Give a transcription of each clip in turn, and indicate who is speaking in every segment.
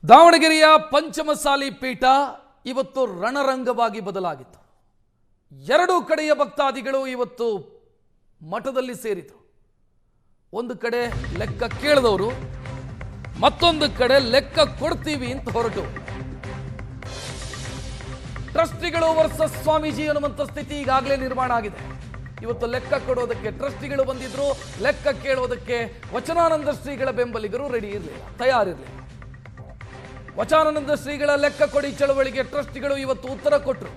Speaker 1: ದಾವಣಗೆರೆಯ ಪಂಚಮಸಾಲಿ ಪೀಠ ಇವತ್ತು ರಣರಂಗವಾಗಿ ಬದಲಾಗಿತ್ತು. ಎರಡೂ ಕಡೆಯ ಭಕ್ತಾದಿಗಳು ಇವತ್ತು ಮಠದಲ್ಲಿ ಸೇರಿದರು. ಒಂದು ಕಡೆ ಲೆಕ್ಕ ಕೇಳಿದವರು, ಮತ್ತೊಂದು ಕಡೆ ಲೆಕ್ಕ ಕೊಡ್ತೀವಿ ಅಂತ ಹೊರಟು. ಟ್ರಸ್ಟಿಗಳು ವರ್ಸಸ್ ಸ್ವಾಮೀಜಿ ಅನ್ನುವಂಥ ಸ್ಥಿತಿ ಈಗಾಗಲೇ ನಿರ್ಮಾಣ ಆಗಿದೆ. ಇವತ್ತು ಲೆಕ್ಕ ಕೊಡೋದಕ್ಕೆ ಟ್ರಸ್ಟಿಗಳು ಬಂದಿದ್ರು, ಲೆಕ್ಕ ಕೇಳೋದಕ್ಕೆ ವಚನಾನಂದ ಶ್ರೀಗಳ ಬೆಂಬಲಿಗರು ರೆಡಿ ಇರಲಿಲ್ಲ, ತಯಾರಿರಲಿಲ್ಲ. ವಚನಾನಂದ ಶ್ರೀಗಳ ಲೆಕ್ಕ ಕೊಡಿ ಚಳವಳಿಗೆ ಟ್ರಸ್ಟಿಗಳು ಇವತ್ತು ಉತ್ತರ ಕೊಟ್ಟರು.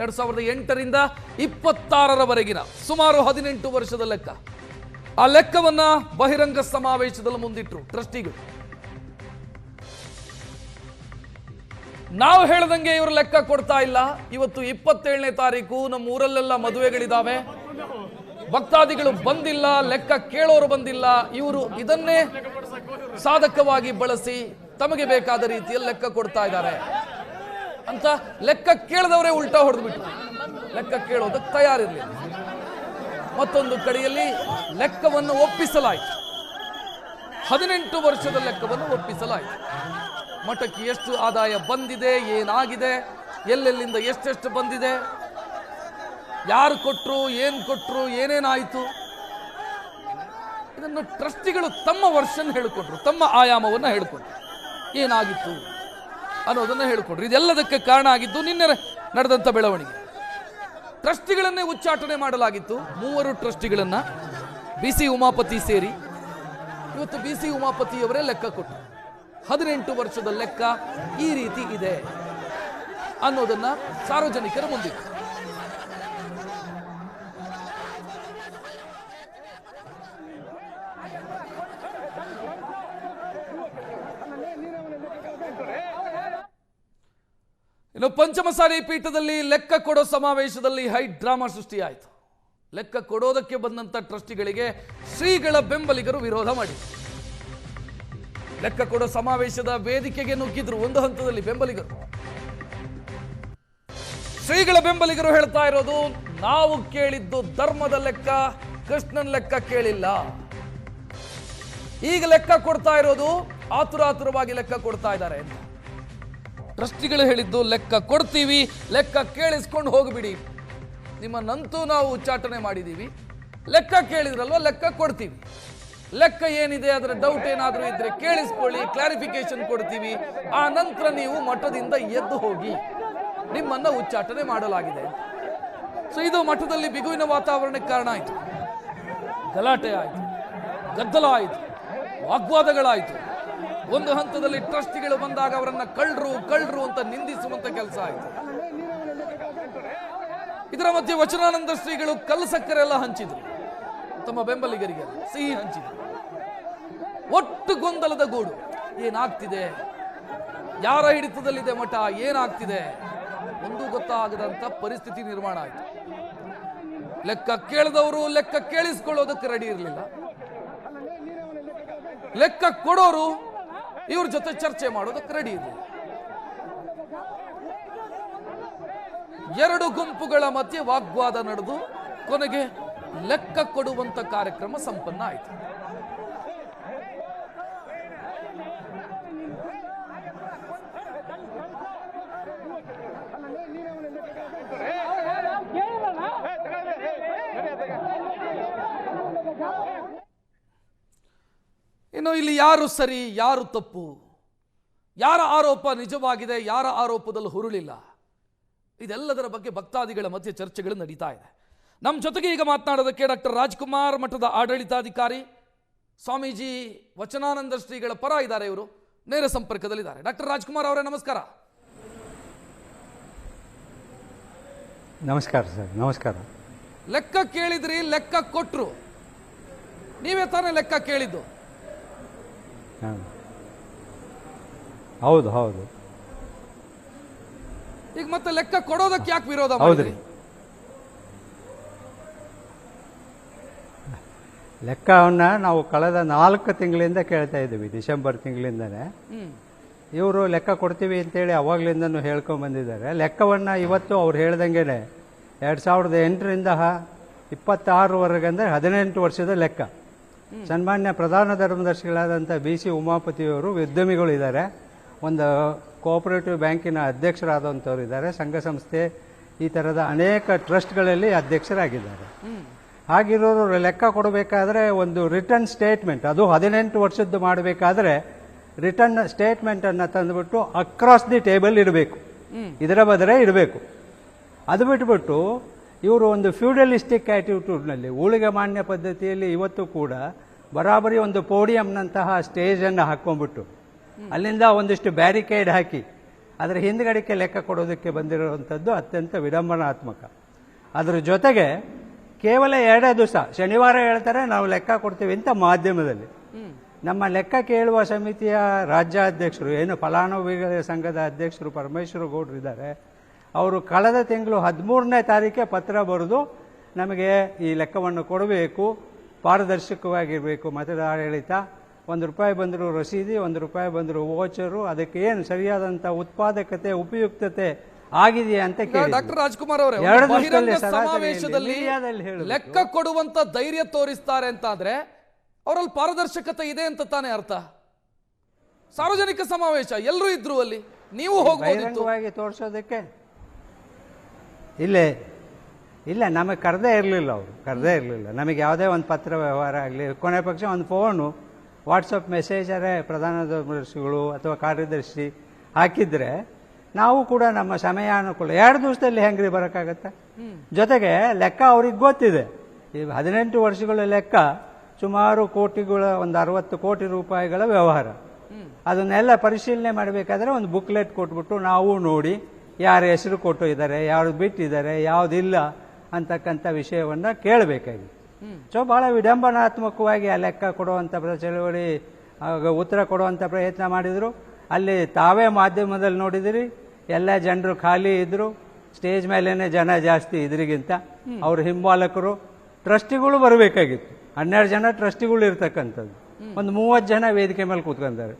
Speaker 1: 2008ರಿಂದ 26ರವರೆಗಿನ ಸುಮಾರು 18 ವರ್ಷದ ಲೆಕ್ಕ. ಆ ಲೆಕ್ಕವನ್ನ ಬಹಿರಂಗ ಸಮಾವೇಶದಲ್ಲಿ ಮುಂದಿಟ್ಟರು ಟ್ರಸ್ಟಿಗಳು. ನಾವು ಹೇಳ್ದಂಗೆ ಇವರು ಲೆಕ್ಕ ಕೊಡ್ತಾ ಇಲ್ಲ. ಇವತ್ತು 27ನೇ ತಾರೀಕು ನಮ್ಮ ಊರಲ್ಲೆಲ್ಲ ಮದುವೆಗಳಿದಾವೆ, ಭಕ್ತಾದಿಗಳು ಬಂದಿಲ್ಲ, ಲೆಕ್ಕ ಕೇಳೋರು ಬಂದಿಲ್ಲ. ಇವರು ಇದನ್ನೇ ಸಾಧಕವಾಗಿ ಬಳಸಿ ತಮಗೆ ಬೇಕಾದ ರೀತಿಯಲ್ಲಿ ಲೆಕ್ಕ ಕೊಡ್ತಾ ಇದ್ದಾರೆ ಅಂತ ಲೆಕ್ಕ ಕೇಳದವರೇ ಉಲ್ಟಾ ಹೊಡೆದ್ಬಿಟ್ರು. ಲೆಕ್ಕ ಕೇಳೋದಕ್ಕೆ ತಯಾರಿರಲಿಲ್ಲ. ಮತ್ತೊಂದು ಕಡೆಯಲ್ಲಿ ಲೆಕ್ಕವನ್ನು ಒಪ್ಪಿಸಲಾಯಿತು. 18 ವರ್ಷದ ಲೆಕ್ಕವನ್ನು ಒಪ್ಪಿಸಲಾಯಿತು. ಮಠಕ್ಕೆ ಎಷ್ಟು ಆದಾಯ ಬಂದಿದೆ, ಏನಾಗಿದೆ, ಎಲ್ಲೆಲ್ಲಿಂದ ಎಷ್ಟೆಷ್ಟು ಬಂದಿದೆ, ಯಾರು ಕೊಟ್ಟರು, ಏನು ಕೊಟ್ಟರು, ಏನೇನಾಯಿತು, ಇದನ್ನು ಟ್ರಸ್ಟಿಗಳು ತಮ್ಮ ವರ್ಷನ್ ಹೇಳಿಕೊಟ್ರು, ತಮ್ಮ ಆಯಾಮವನ್ನು ಹೇಳಿಕೊಟ್ರು, ಏನಾಗಿತ್ತು ಅನ್ನೋದನ್ನು ಹೇಳಿಕೊಟ್ರು. ಇದೆಲ್ಲದಕ್ಕೆ ಕಾರಣ ಆಗಿದ್ದು ನಿನ್ನೆ ನಡೆದಂಥ ಬೆಳವಣಿಗೆ. ಟ್ರಸ್ಟಿಗಳನ್ನೇ ಉಚ್ಚಾಟನೆ ಮಾಡಲಾಗಿತ್ತು. 3 ಟ್ರಸ್ಟಿಗಳನ್ನ BC ಉಮಾಪತಿ ಸೇರಿ ಇವತ್ತು BC ಉಮಾಪತಿಯವರೇ ಲೆಕ್ಕ ಕೊಟ್ಟರು. 18 ವರ್ಷದ ಲೆಕ್ಕ ಈ ರೀತಿ ಇದೆ ಅನ್ನೋದನ್ನ ಸಾರ್ವಜನಿಕರ ಮುಂದಿತ್ತು. ಇನ್ನು ಪಂಚಮಸಾಲಿ ಪೀಠದಲ್ಲಿ ಲೆಕ್ಕ ಕೊಡೋ ಸಮಾವೇಶದಲ್ಲಿ ಹೈ ಡ್ರಾಮಾ ಸೃಷ್ಟಿಯಾಯಿತು. ಲೆಕ್ಕ ಕೊಡೋದಕ್ಕೆ ಬಂದಂತ ಟ್ರಸ್ಟಿಗಳಿಗೆ ಶ್ರೀಗಳ ಬೆಂಬಲಿಗರು ವಿರೋಧ ಮಾಡಿ ಲೆಕ್ಕ ಕೊಡೋ ಸಮಾವೇಶದ ವೇದಿಕೆಗೆ ನುಗ್ಗಿದ್ರು. ಒಂದು ಹಂತದಲ್ಲಿ ಬೆಂಬಲಿಗರು, ಶ್ರೀಗಳ ಬೆಂಬಲಿಗರು ಹೇಳ್ತಾ ಇರೋದು, ನಾವು ಕೇಳಿದ್ದು ಧರ್ಮದ ಲೆಕ್ಕ, ಕೃಷ್ಣನ್ ಲೆಕ್ಕ ಕೇಳಿಲ್ಲ. ಈಗ ಲೆಕ್ಕ ಕೊಡ್ತಾ ಇರೋದು ಆತುರಾತುರವಾಗಿ ಲೆಕ್ಕ ಕೊಡ್ತಾ ಇದ್ದಾರೆ ಅಂತ. ಟ್ರಸ್ಟಿಗಳು ಹೇಳಿದ್ದು, ಲೆಕ್ಕ ಕೊಡ್ತೀವಿ, ಲೆಕ್ಕ ಕೇಳಿಸ್ಕೊಂಡು ಹೋಗ್ಬಿಡಿ, ನಿಮ್ಮನ್ನಂತೂ ನಾವು ಉಚ್ಚಾಟನೆ ಮಾಡಿದ್ದೀವಿ, ಲೆಕ್ಕ ಕೇಳಿದ್ರಲ್ವ ಲೆಕ್ಕ ಕೊಡ್ತೀವಿ, ಲೆಕ್ಕ ಏನಿದೆ ಅದರ ಡೌಟ್ ಏನಾದರೂ ಇದ್ರೆ ಕೇಳಿಸ್ಕೊಳ್ಳಿ, ಕ್ಲಾರಿಫಿಕೇಶನ್ ಕೊಡ್ತೀವಿ, ಆ ನಂತರ ನೀವು ಮಠದಿಂದ ಎದ್ದು ಹೋಗಿ, ನಿಮ್ಮನ್ನ ಉಚ್ಚಾಟನೆ ಮಾಡಲಾಗಿದೆ. ಸೊ ಇದು ಮಠದಲ್ಲಿ ಬಿಗುವಿನ ವಾತಾವರಣಕ್ಕೆ ಕಾರಣ ಆಯಿತು. ಗಲಾಟೆ ಆಯಿತು, ಗದ್ದಲ ಆಯಿತು, ವಾಗ್ವಾದಗಳಾಯಿತು. ಒಂದು ಹಂತದಲ್ಲಿ ಟ್ರಸ್ಟಿಗಳು ಬಂದಾಗ ಅವರನ್ನ ಕಳ್ಳರು ಅಂತ ನಿಂದಿಸುವಂತ ಕೆಲಸ ಆಯಿತು. ಇದರ ಮಧ್ಯೆ ವಚನಾನಂದ ಶ್ರೀಗಳು ಕಲ್ಲು ಸಕ್ಕರೆ ಎಲ್ಲ ಹಂಚಿದ್ರು, ತಮ್ಮ ಬೆಂಬಲಿಗರಿಗೆ ಸಿಹಿ ಹಂಚಿದ್ರು. ಒಟ್ಟು ಗೊಂದಲದ ಗೂಡು. ಏನಾಗ್ತಿದೆ, ಯಾರ ಹಿಡಿತದಲ್ಲಿದೆ ಮಠ, ಏನಾಗ್ತಿದೆ ಒಂದು ಗೊತ್ತಾಗದಂತ ಪರಿಸ್ಥಿತಿ ನಿರ್ಮಾಣ ಆಯಿತು. ಲೆಕ್ಕ ಕೇಳಿದವರು ಲೆಕ್ಕ ಕೇಳಿಸ್ಕೊಳ್ಳೋದಕ್ಕೆ ರೆಡಿ ಇರಲಿಲ್ಲ. ಲೆಕ್ಕ ಕೊಡೋರು ಇವ್ರ ಜೊತೆ ಚರ್ಚೆ ಮಾಡೋದಕ್ಕೆ ರೆಡಿ ಇದೆ. 2 ಗುಂಪುಗಳ ಮಧ್ಯೆ ವಾಗ್ವಾದ ನಡೆದು ಕೊನೆಗೆ ಲೆಕ್ಕ ಕೊಡುವಂತ ಕಾರ್ಯಕ್ರಮ ಸಂಪನ್ನ ಆಯಿತು. ಇನ್ನು ಇಲ್ಲಿ ಯಾರು ಸರಿ, ಯಾರು ತಪ್ಪು, ಯಾರ ಆರೋಪ ನಿಜವಾಗಿದೆ, ಯಾರ ಆರೋಪದಲ್ಲಿ ಹುರುಳಿಲ್ಲ, ಇದೆಲ್ಲದರ ಬಗ್ಗೆ ಭಕ್ತಾದಿಗಳ ಮಧ್ಯೆ ಚರ್ಚೆಗಳು ನಡೀತಾ ಇದೆ. ನಮ್ಮ ಜೊತೆಗೆ ಈಗ ಮಾತನಾಡೋದಕ್ಕೆ ಡಾಕ್ಟರ್ ರಾಜ್ಕುಮಾರ್, ಮಠದ ಆಡಳಿತಾಧಿಕಾರಿ, ಸ್ವಾಮೀಜಿ ವಚನಾನಂದ ಶ್ರೀಗಳ ಪರ ಇದ್ದಾರೆ. ಇವರು ನೇರ ಸಂಪರ್ಕದಲ್ಲಿದ್ದಾರೆ. ಡಾಕ್ಟರ್ ರಾಜ್ಕುಮಾರ್ ಅವರೇ ನಮಸ್ಕಾರ.
Speaker 2: ನಮಸ್ಕಾರ ಸರ್. ನಮಸ್ಕಾರ.
Speaker 1: ಲೆಕ್ಕ ಕೇಳಿದ್ರಿ, ಲೆಕ್ಕ ಕೊಟ್ರು, ನೀವೇ ತಾನೇ ಲೆಕ್ಕ ಕೇಳಿದ್ದು?
Speaker 2: ಹೌದು ಹೌದು.
Speaker 1: ಈಗ ಮತ್ತೆ ಲೆಕ್ಕ ಕೊಡೋದಕ್ಕೆ ಯಾಕೆ ವಿರೋಧ
Speaker 2: ಹೌದ್ರಿ? ಲೆಕ್ಕವನ್ನ ನಾವು ಕಳೆದ 4 ತಿಂಗಳಿಂದ ಕೇಳ್ತಾ ಇದ್ದೀವಿ, ಡಿಸೆಂಬರ್ ತಿಂಗಳಿಂದನೇ. ಇವರು ಲೆಕ್ಕ ಕೊಡ್ತೀವಿ ಅಂತೇಳಿ ಅವಾಗ್ಲಿಂದನೂ ಹೇಳ್ಕೊಂಡ್ ಬಂದಿದ್ದಾರೆ. ಲೆಕ್ಕವನ್ನ ಇವತ್ತು ಅವ್ರು ಹೇಳ್ದಂಗೆನೆ 2008ರಿಂದ 26ವರೆಗೆ ಅಂದ್ರೆ 18 ವರ್ಷದ ಲೆಕ್ಕ. ಸನ್ಮಾನ್ಯ ಪ್ರಧಾನ ಧರ್ಮದರ್ಶಿಗಳಾದಂಥ BC ಉಮಾಪತಿಯವರು ಉದ್ಯಮಿಗಳು ಇದ್ದಾರೆ, ಒಂದು ಕೋಆಪರೇಟಿವ್ ಬ್ಯಾಂಕಿನ ಅಧ್ಯಕ್ಷರಾದಂಥವ್ರು ಇದ್ದಾರೆ, ಸಂಘ ಸಂಸ್ಥೆ ಈ ಥರದ ಅನೇಕ ಟ್ರಸ್ಟ್ಗಳಲ್ಲಿ ಅಧ್ಯಕ್ಷರಾಗಿದ್ದಾರೆ. ಹಾಗಿರೋರು ಲೆಕ್ಕ ಕೊಡಬೇಕಾದ್ರೆ ಒಂದು ರಿಟರ್ನ್ ಸ್ಟೇಟ್ಮೆಂಟ್, ಅದು 18 ವರ್ಷದ್ದು ಮಾಡಬೇಕಾದ್ರೆ ರಿಟರ್ನ್ ಸ್ಟೇಟ್ಮೆಂಟನ್ನು ತಂದುಬಿಟ್ಟು ಅಕ್ರಾಸ್ ದಿ ಟೇಬಲ್ ಇಡಬೇಕು, ಇದರ ಬದಲೇ ಇಡಬೇಕು. ಅದು ಬಿಟ್ಬಿಟ್ಟು ಇವರು ಒಂದು ಫ್ಯೂಡಲಿಸ್ಟಿಕ್ ಆಟಿಟ್ಯೂಡ್ನಲ್ಲಿ ಊಳಿಗೆ ಮಾನ್ಯ ಪದ್ಧತಿಯಲ್ಲಿ ಇವತ್ತು ಕೂಡ ಬರಾಬರಿ ಒಂದು ಪೋಡಿಯಂನಂತಹ ಸ್ಟೇಜನ್ನು ಹಾಕ್ಕೊಂಡ್ಬಿಟ್ಟು ಅಲ್ಲಿಂದ ಒಂದಿಷ್ಟು ಬ್ಯಾರಿಕೇಡ್ ಹಾಕಿ ಅದರ ಹಿಂದ್ಗಡೆಗೆ ಲೆಕ್ಕ ಕೊಡೋದಕ್ಕೆ ಬಂದಿರುವಂಥದ್ದು ಅತ್ಯಂತ ವಿಡಂಬನಾತ್ಮಕ. ಅದರ ಜೊತೆಗೆ ಕೇವಲ 2 ದಿವಸ ಶನಿವಾರ ಹೇಳ್ತಾರೆ ನಾವು ಲೆಕ್ಕ ಕೊಡ್ತೀವಿ ಅಂತ ಮಾಧ್ಯಮದಲ್ಲಿ. ನಮ್ಮ ಲೆಕ್ಕ ಕೇಳುವ ಸಮಿತಿಯ ರಾಜ್ಯಾಧ್ಯಕ್ಷರು ಏನು ಫಲಾನುಭವಿಗಳ ಸಂಘದ ಅಧ್ಯಕ್ಷರು ಪರಮೇಶ್ವರ ಗೌಡ್ರು ಇದ್ದಾರೆ, ಅವರು ಕಳೆದ ತಿಂಗಳು 13ನೇ ತಾರೀಕೆ ಪತ್ರ ಬರೆದು ನಮಗೆ ಈ ಲೆಕ್ಕವನ್ನು ಕೊಡಬೇಕು, ಪಾರದರ್ಶಕವಾಗಿರಬೇಕು ಮತದಾಡಳಿತ, ₹1 ಬಂದರೂ ರಸೀದಿ, ₹1 ಬಂದರೂ ವೋಚರು, ಅದಕ್ಕೆ ಏನು ಸರಿಯಾದಂಥ ಉತ್ಪಾದಕತೆ ಉಪಯುಕ್ತತೆ ಆಗಿದೆಯಾ ಅಂತ ಕೇಳಿ
Speaker 1: ಡಾಕ್ಟರ್ ರಾಜ್ಕುಮಾರ್ ಅವರೇ, ಸಮಾವೇಶದಲ್ಲಿ ಲೆಕ್ಕ ಕೊಡುವಂತ ಧೈರ್ಯ ತೋರಿಸ್ತಾರೆ ಅಂತ ಆದ್ರೆ ಅವರಲ್ಲಿ ಪಾರದರ್ಶಕತೆ ಇದೆ ಅಂತ ತಾನೇ ಅರ್ಥ. ಸಾರ್ವಜನಿಕ ಸಮಾವೇಶ ಎಲ್ಲರೂ ಇದ್ರು, ಅಲ್ಲಿ ನೀವು ಹೋಗಬಹುದಿತ್ತು
Speaker 2: ತೋರಿಸೋದಕ್ಕೆ. ಇಲ್ಲ ನಮಗೆ ಕರೆದೇ ಇರಲಿಲ್ಲ, ಅವರು ಕರೆದೇ ಇರಲಿಲ್ಲ. ನಮಗೆ ಯಾವುದೇ ಒಂದು ಪತ್ರ ವ್ಯವಹಾರ ಆಗಲಿ, ಕೊನೆ ಪಕ್ಷ ಒಂದು ಫೋನು ವಾಟ್ಸಪ್ ಮೆಸೇಜರೇ ಪ್ರಧಾನದರ್ಶಿಗಳು ಅಥವಾ ಕಾರ್ಯದರ್ಶಿ ಹಾಕಿದ್ರೆ ನಾವು ಕೂಡ ನಮ್ಮ ಸಮಯಾನುಕೂಲ 2 ದಿವಸದಲ್ಲಿ ಹೆಂಗ್ರಿ ಬರೋಕ್ಕಾಗತ್ತೆ. ಜೊತೆಗೆ ಲೆಕ್ಕ ಅವ್ರಿಗೆ ಗೊತ್ತಿದೆ, ಈ 18 ವರ್ಷಗಳ ಲೆಕ್ಕ ಸುಮಾರು ಕೋಟಿಗಳ ಒಂದು 60 ಕೋಟಿ ರೂಪಾಯಿಗಳ ವ್ಯವಹಾರ. ಅದನ್ನೆಲ್ಲ ಪರಿಶೀಲನೆ ಮಾಡಬೇಕಾದ್ರೆ ಒಂದು ಬುಕ್ಲೆಟ್ ಕೊಟ್ಬಿಟ್ಟು ನಾವು ನೋಡಿ ಯಾರು ಹೆಸರು ಕೊಟ್ಟು ಇದ್ದಾರೆ, ಯಾರು ಬಿಟ್ಟಿದ್ದಾರೆ, ಯಾವುದಿಲ್ಲ ಅಂತಕ್ಕಂಥ ವಿಷಯವನ್ನು ಕೇಳಬೇಕಾಗಿತ್ತು. ಸೊ ಬಹಳ ವಿಡಂಬನಾತ್ಮಕವಾಗಿ ಆ ಲೆಕ್ಕ ಕೊಡುವಂಥ ಚಳವಳಿ ಉತ್ತರ ಕೊಡುವಂಥ ಪ್ರಯತ್ನ ಮಾಡಿದರು. ಅಲ್ಲಿ ತಾವೇ ಮಾಧ್ಯಮದಲ್ಲಿ ನೋಡಿದಿರಿ, ಎಲ್ಲ ಜನರು ಖಾಲಿ ಇದ್ರು, ಸ್ಟೇಜ್ ಮೇಲೇನೆ ಜನ ಜಾಸ್ತಿ ಇದ್ರಿಗಿಂತ. ಅವ್ರ ಹಿಂಬಾಲಕರು ಟ್ರಸ್ಟಿಗಳು ಬರಬೇಕಾಗಿತ್ತು, 12 ಜನ ಟ್ರಸ್ಟಿಗಳು ಇರ್ತಕ್ಕಂಥದ್ದು, ಒಂದು 30 ಜನ ವೇದಿಕೆ ಮೇಲೆ ಕೂತ್ಕೊಂತಾರೆ.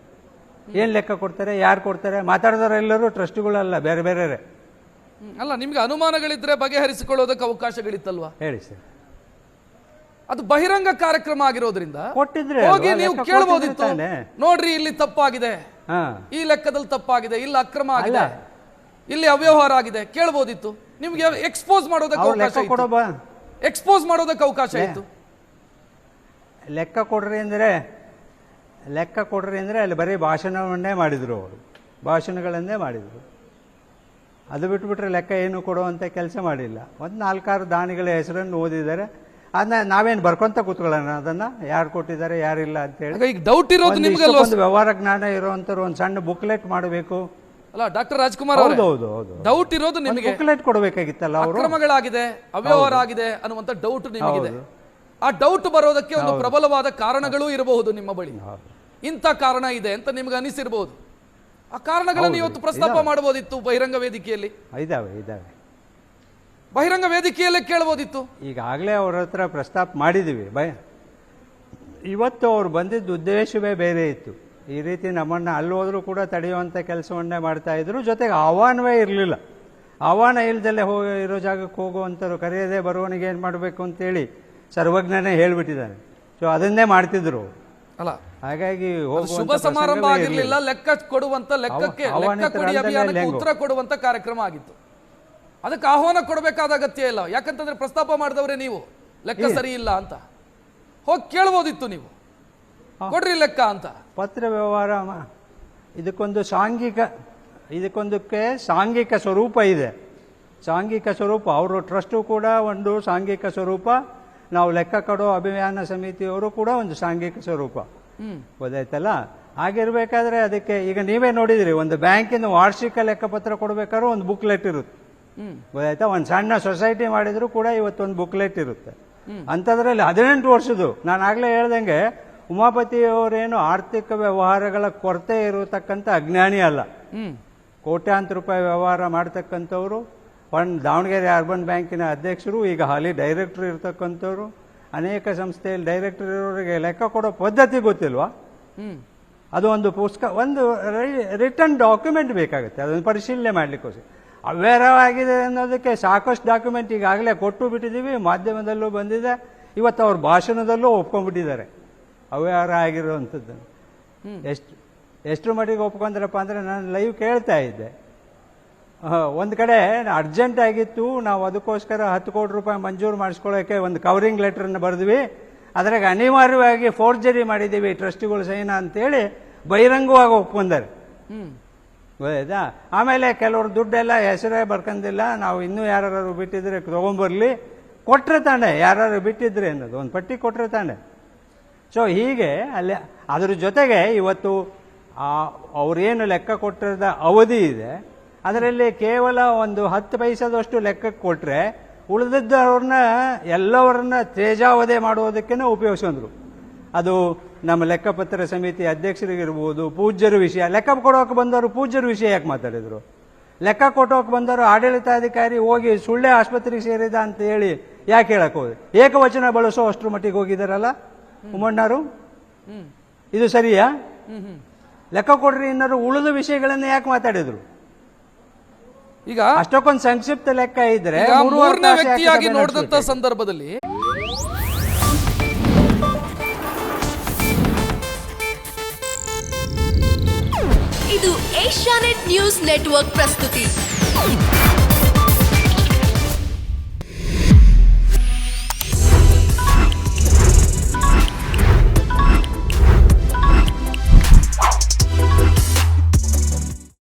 Speaker 2: ಏನ್ ಲೆಕ್ಕ ಕೊಡ್ತಾರೆ, ಯಾರು ಕೊಡ್ತಾರೆ? ಮಾತಾಡಿದವರೆಲ್ಲರೂ ಟ್ರಸ್ಟಿಗಳಲ್ಲ, ಬೇರೆ ಬೇರೆ.
Speaker 1: ಅಲ್ಲ, ನಿಮ್ಗೆ ಅನುಮಾನಗಳಿದ್ರೆ ಬಗೆಹರಿಸಿಕೊಳ್ಳೋದಕ್ಕೆ ಅವಕಾಶಗಳಿತ್ತಲ್ವಾ?
Speaker 2: ಹೇಳಿ ಸರ್.
Speaker 1: ಅದು ಬಹಿರಂಗ ಕಾರ್ಯಕ್ರಮ ಆಗಿರೋದ್ರಿಂದ
Speaker 2: ಕೊಟ್ಟಿದ್ರೆ
Speaker 1: ಹೋಗಿ ನೀವು ಕೇಳಬಹುದಿತ್ತು, ನೋಡ್ರಿ ಇಲ್ಲಿ ತಪ್ಪಾಗಿದೆ, ಈ ಲೆಕ್ಕದಲ್ಲಿ ತಪ್ಪಾಗಿದೆ, ಇಲ್ಲಿ ಅಕ್ರಮ ಆಗಿದೆ, ಇಲ್ಲಿ ಅವ್ಯವಹಾರ ಆಗಿದೆ, ಕೇಳಬಹುದಿತ್ತು. ನಿಮ್ಗೆ ಎಕ್ಸ್ಪೋಸ್ ಮಾಡೋದಕ್ಕೆ ಅವಕಾಶ ಇತ್ತು, ಎಕ್ಸ್ಪೋಸ್ ಮಾಡೋದಕ್ಕೆ ಅವಕಾಶ ಇತ್ತು.
Speaker 2: ಲೆಕ್ಕ ಕೊಡ್ರಿ ಅಂದ್ರೆ ಅಲ್ಲಿ ಬರೀ ಭಾಷಣವನ್ನೇ ಮಾಡಿದ್ರು, ಅವರು ಭಾಷಣಗಳನ್ನೇ ಮಾಡಿದ್ರು. ಅದು ಬಿಟ್ಬಿಟ್ರೆ ಲೆಕ್ಕ ಏನು ಕೊಡುವಂತ ಕೆಲಸ ಮಾಡಿಲ್ಲ. ಒಂದು 4-6 ದಾನಿಗಳ ಹೆಸರನ್ನು ಓದಿದ್ದಾರೆ, ಅದನ್ನ ನಾವೇನು ಬರ್ಕೊಂತ ಕೂತ್ಕೊಳ್ಳೋಣ, ಅದನ್ನ ಯಾರು ಕೊಟ್ಟಿದ್ದಾರೆ ಯಾರಿಲ್ಲ ಅಂತ ಹೇಳಿ.
Speaker 1: ಈಗ ಡೌಟ್ ಇರೋದು ನಿಮ್ಗೆ
Speaker 2: ಒಂದು ವ್ಯವಹಾರ ಜ್ಞಾನ ಇರುವಂತರು ಒಂದು ಸಣ್ಣ ಬುಕ್ಲೆಟ್ ಮಾಡಬೇಕು.
Speaker 1: ಅಲ್ಲ ಡಾಕ್ಟರ್ ರಾಜ್ಕುಮಾರ್ ಅವರೇ, ಡೌಟ್ ಇರೋದು ನಿಮಗೆ,
Speaker 2: ಬುಕ್ಲೆಟ್ ಕೊಡಬೇಕಾಗಿತ್ತಲ್ಲ. ಅವರು
Speaker 1: ಅಕ್ರಮಗಳಾಗಿದೆ, ಅವ್ಯವಹಾರ ಆಗಿದೆ ಅನ್ನುವಂತ ಡೌಟ್ ನಿಮಗಿದೆ. ಆ ಡೌಟ್ ಬರೋದಕ್ಕೆ ಒಂದು ಪ್ರಬಲವಾದ ಕಾರಣಗಳು ಇರಬಹುದು ನಿಮ್ಮ ಬಳಿ. ಇಂಥ ಕಾರಣ ಇದೆ ಅಂತ ನಿಮ್ಗೆ ಅನಿಸಿರಬಹುದು. ಆ ಕಾರಣಗಳನ್ನು ಇವತ್ತು ಪ್ರಸ್ತಾಪ ಮಾಡಬಹುದಿತ್ತು ಬಹಿರಂಗ ವೇದಿಕೆಯಲ್ಲಿ.
Speaker 2: ಇದಾವೆ
Speaker 1: ಬಹಿರಂಗ ವೇದಿಕೆಯಲ್ಲೇ ಕೇಳಬಹುದಿತ್ತು.
Speaker 2: ಈಗಾಗಲೇ ಅವ್ರ ಹತ್ರ ಪ್ರಸ್ತಾಪ ಮಾಡಿದೀವಿ. ಇವತ್ತು ಅವ್ರು ಬಂದಿದ್ದ ಉದ್ದೇಶವೇ ಬೇರೆ ಇತ್ತು. ಈ ರೀತಿ ನಮ್ಮನ್ನ ಅಲ್ಲಿ ಹೋದ್ರೂ ಕೂಡ ತಡೆಯುವಂತ ಕೆಲಸವನ್ನೇ ಮಾಡ್ತಾ ಇದ್ರು. ಜೊತೆಗೆ ಆಹ್ವಾನವೇ ಇರಲಿಲ್ಲ. ಆಹ್ವಾನ ಇಲ್ದಲ್ಲೇ ಇರೋ ಜಾಗಕ್ಕೆ ಹೋಗುವಂತರು ಕರೆಯದೆ ಬರುವವನಿಗೆ ಏನ್ ಮಾಡಬೇಕು ಅಂತೇಳಿ ಸರ್ವಜ್ಞನೇ ಹೇಳ್ಬಿಟ್ಟಿದ್ದಾನೆ. ಸೊ ಅದನ್ನೇ ಮಾಡ್ತಿದ್ರು.
Speaker 1: ಅಲ್ಲ,
Speaker 2: ಹಾಗಾಗಿ
Speaker 1: ಶುಭ ಸಮಾರಂಭ ಆಗಿರ್ಲಿಲ್ಲ, ಲೆಕ್ಕ ಕೊಡುವಂತ ಲೆಕ್ಕಕ್ಕೆ ಲೆಕ್ಕ ಕೊಡಿ ಅಭಿಯಾನಕ್ಕೆ ಉತ್ತರ ಕೊಡುವಂತ ಕಾರ್ಯಕ್ರಮ ಆಗಿತ್ತು. ಅದಕ್ಕೆ ಆಹ್ವಾನ ಕೊಡಬೇಕಾದ ಅಗತ್ಯ ಇಲ್ಲ. ಯಾಕಂತಂದ್ರೆ ಪ್ರಸ್ತಾಪ ಮಾಡಿದವ್ರೆ ನೀವು, ಲೆಕ್ಕ ಸರಿ ಇಲ್ಲ ಅಂತ ಹೋಗಿ ಕೇಳಬಹುದಿತ್ತು ನೀವು, ಕೊಡ್ರಿ ಲೆಕ್ಕ ಅಂತ.
Speaker 2: ಪತ್ರ ವ್ಯವಹಾರ ಇದಕ್ಕೊಂದಕ್ಕೆ ಸಾಂಘಿಕ ಸ್ವರೂಪ ಇದೆ. ಸಾಂಘಿಕ ಸ್ವರೂಪ, ಅವರು ಟ್ರಸ್ಟು ಕೂಡ ಒಂದು ಸಾಂಘಿಕ ಸ್ವರೂಪ, ನಾವು ಲೆಕ್ಕ ಕೊಡೋ ಅಭಿಯಾನ ಸಮಿತಿಯವರು ಕೂಡ ಒಂದು ಸಾಂಘಿಕ ಸ್ವರೂಪ. ಗೊತ್ತಾಯ್ತಲ್ಲ? ಹಾಗಿರ್ಬೇಕಾದ್ರೆ ಅದಕ್ಕೆ ಈಗ ನೀವೇ ನೋಡಿದಿರಿ, ಒಂದು ಬ್ಯಾಂಕಿನ ವಾರ್ಷಿಕ ಲೆಕ್ಕಪತ್ರ ಕೊಡ್ಬೇಕಾದ್ರೂ ಒಂದು ಬುಕ್ಲೆಟ್ ಇರುತ್ತೆ. ಗೊತ್ತಾಯ್ತಾ? ಒಂದು ಸಣ್ಣ ಸೊಸೈಟಿ ಮಾಡಿದ್ರು ಕೂಡ ಇವತ್ತೊಂದು ಬುಕ್ಲೆಟ್ ಇರುತ್ತೆ. ಅಂಥದ್ರಲ್ಲಿ 18 ವರ್ಷದ್ದು, ನಾನು ಆಗ್ಲೇ ಹೇಳ್ದಂಗೆ ಉಮಾಪತಿಯವರೇನು ಆರ್ಥಿಕ ವ್ಯವಹಾರಗಳ ಕೊರತೆ ಇರತಕ್ಕಂಥ ಅಜ್ಞಾನಿ ಅಲ್ಲ. ಕೋಟ್ಯಾಂತರ ರೂಪಾಯಿ ವ್ಯವಹಾರ ಮಾಡ್ತಕ್ಕಂಥವ್ರು, ಒಂದು ದಾವಣಗೆರೆ ಅರ್ಬನ್ ಬ್ಯಾಂಕಿನ ಅಧ್ಯಕ್ಷರು, ಈಗ ಹಾಲಿ ಡೈರೆಕ್ಟರ್ ಇರ್ತಕ್ಕಂಥವ್ರು, ಅನೇಕ ಸಂಸ್ಥೆಯಲ್ಲಿ ಡೈರೆಕ್ಟರ್ ಇರೋರಿಗೆ ಲೆಕ್ಕ ಕೊಡೋ ಪದ್ಧತಿ ಗೊತ್ತಿಲ್ವಾ? ಅದು ಒಂದು ಪುಸ್ತಕ, ಒಂದು ರಿಟರ್ನ್ ಡಾಕ್ಯುಮೆಂಟ್ ಬೇಕಾಗುತ್ತೆ ಅದನ್ನು ಪರಿಶೀಲನೆ ಮಾಡ್ಲಿಕ್ಕೋಸ್ಕರ. ಅವ್ಯವಹಾರವಾಗಿದೆ ಅನ್ನೋದಕ್ಕೆ ಸಾಕಷ್ಟು ಡಾಕ್ಯುಮೆಂಟ್ ಈಗಾಗಲೇ ಕೊಟ್ಟು ಬಿಟ್ಟಿದ್ದೀವಿ, ಮಾಧ್ಯಮದಲ್ಲೂ ಬಂದಿದೆ, ಇವತ್ತು ಅವ್ರ ಭಾಷಣದಲ್ಲೂ ಒಪ್ಕೊಂಡ್ಬಿಟ್ಟಿದ್ದಾರೆ. ಅವ್ಯವಹಾರ ಆಗಿರುವಂಥದ್ದು. ಎಷ್ಟು ಮಟ್ಟಿಗೆ ಒಪ್ಕೊಂಡ್ರಪ್ಪ ಅಂದರೆ ನಾನು ಲೈವ್ ಕೇಳ್ತಾ ಇದ್ದೆ. ಒಂದು ಕಡೆ ಅರ್ಜೆಂಟ್ ಆಗಿತ್ತು, ನಾವು ಅದಕ್ಕೋಸ್ಕರ 10 ಕೋಟಿ ರೂಪಾಯಿ ಮಂಜೂರು ಮಾಡಿಸ್ಕೊಳ್ಳೋಕ್ಕೆ ಒಂದು ಕವರಿಂಗ್ ಲೆಟ್ರನ್ನು ಬರೆದ್ವಿ, ಅದ್ರಾಗ ಅನಿವಾರ್ಯವಾಗಿ ಫೋರ್ಜರಿ ಮಾಡಿದ್ದೀವಿ ಟ್ರಸ್ಟಿಗಳು ಸೈನ ಅಂತೇಳಿ ಬಹಿರಂಗವಾಗಿ ಒಪ್ಕೊಂಡಾರೆ. ಗೊತ್ತಾಯ್ತಾ? ಆಮೇಲೆ ಕೆಲವರು ದುಡ್ಡೆಲ್ಲ ಹೆಸರೇ ಬರ್ಕೊಂಡಿಲ್ಲ, ನಾವು ಇನ್ನೂ ಯಾರು ಬಿಟ್ಟಿದ್ರೆ ತೊಗೊಂಬರ್ಲಿ, ಕೊಟ್ಟರೆ ತಾನೆ ಯಾರು ಬಿಟ್ಟಿದ್ರೆ ಅನ್ನೋದು ಒಂದು ಪಟ್ಟಿ ಕೊಟ್ಟರೆ ತಾನೆ. ಸೊ ಹೀಗೆ ಅಲ್ಲಿ ಅದ್ರ ಜೊತೆಗೆ ಇವತ್ತು ಅವ್ರೇನು ಲೆಕ್ಕ ಕೊಟ್ಟಿರದ ಅವಧಿ ಇದೆ ಅದರಲ್ಲಿ ಕೇವಲ ಒಂದು 10 ಪೈಸದಷ್ಟು ಲೆಕ್ಕಕ್ಕೆ ಕೊಟ್ಟರೆ ಉಳಿದದ್ದವ್ರನ್ನ ಎಲ್ಲವರನ್ನ ತೇಜಾವಧೆ ಮಾಡುವುದಕ್ಕೇ ಉಪಯೋಗಿಸಿದ್ರು. ಅದು ನಮ್ಮ ಲೆಕ್ಕಪತ್ರ ಸಮಿತಿ ಅಧ್ಯಕ್ಷರಿಗಿರ್ಬೋದು, ಪೂಜ್ಯರ ವಿಷಯ ಲೆಕ್ಕ ಕೊಡೋಕೆ ಬಂದವರು ಪೂಜ್ಯರ ವಿಷಯ ಯಾಕೆ ಮಾತಾಡಿದ್ರು? ಲೆಕ್ಕ ಕೊಟ್ಟೋಕೆ ಬಂದವರು ಆಡಳಿತಾಧಿಕಾರಿ ಹೋಗಿ ಸುಳ್ಳೆ ಆಸ್ಪತ್ರೆಗೆ ಸೇರಿದ ಅಂತ ಹೇಳಿ ಯಾಕೆ ಹೇಳಕ್ ಹೋದ್ರೆ ಏಕವಚನ ಬಳಸೋ ಅಷ್ಟರ ಮಟ್ಟಿಗೆ ಹೋಗಿದಾರಲ್ಲ ಉಮ್ಮಣ್ಣರು. ಇದು ಸರಿಯಾ? ಲೆಕ್ಕ ಕೊಡ್ರಿ ಇನ್ನರು ಉಳಿದ ವಿಷಯಗಳನ್ನ ಯಾಕೆ ಮಾತಾಡಿದ್ರು?
Speaker 1: ಈಗ
Speaker 2: ಅಷ್ಟಕ್ಕೊಂದು ಸಂಕ್ಷಿಪ್ತ ಲೆಕ್ಕ ಇದ್ರೆ
Speaker 1: ಮೂರನೇ ವ್ಯಕ್ತಿಯಾಗಿ ನೋಡಿದಂತ ಸಂದರ್ಭದಲ್ಲಿ
Speaker 3: ಇದು ಏಷ್ಯಾನೆಟ್ ನ್ಯೂಸ್ ನೆಟ್ವರ್ಕ್ ಪ್ರಸ್ತುತಿ.